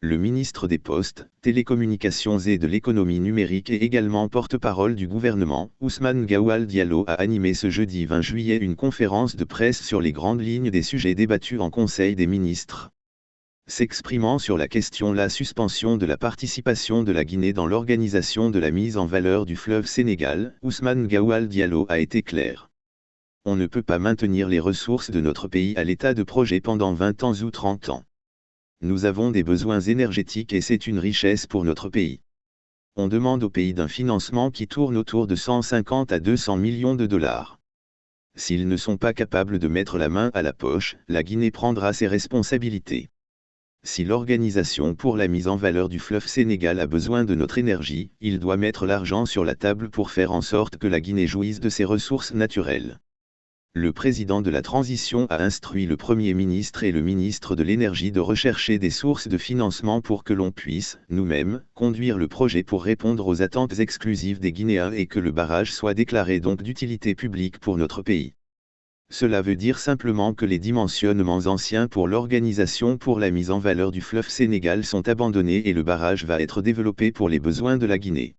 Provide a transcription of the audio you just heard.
Le ministre des Postes, Télécommunications et de l'économie numérique et également porte-parole du gouvernement, Ousmane Gawal Diallo a animé ce jeudi 20 juillet une conférence de presse sur les grandes lignes des sujets débattus en Conseil des ministres. S'exprimant sur la question la suspension de la participation de la Guinée dans l'organisation de la mise en valeur du fleuve Sénégal, Ousmane Gawal Diallo a été clair. On ne peut pas maintenir les ressources de notre pays à l'état de projet pendant 20 ans ou 30 ans. Nous avons des besoins énergétiques et c'est une richesse pour notre pays. On demande au pays d'un financement qui tourne autour de 150 à 200 millions de dollars. S'ils ne sont pas capables de mettre la main à la poche, la Guinée prendra ses responsabilités. Si l'Organisation pour la mise en valeur du fleuve Sénégal a besoin de notre énergie, il doit mettre l'argent sur la table pour faire en sorte que la Guinée jouisse de ses ressources naturelles. Le président de la transition a instruit le Premier ministre et le ministre de l'Énergie de rechercher des sources de financement pour que l'on puisse, nous-mêmes, conduire le projet pour répondre aux attentes exclusives des Guinéens et que le barrage soit déclaré donc d'utilité publique pour notre pays. Cela veut dire simplement que les dimensionnements anciens pour l'Organisation pour la mise en valeur du fleuve Sénégal sont abandonnés et le barrage va être développé pour les besoins de la Guinée.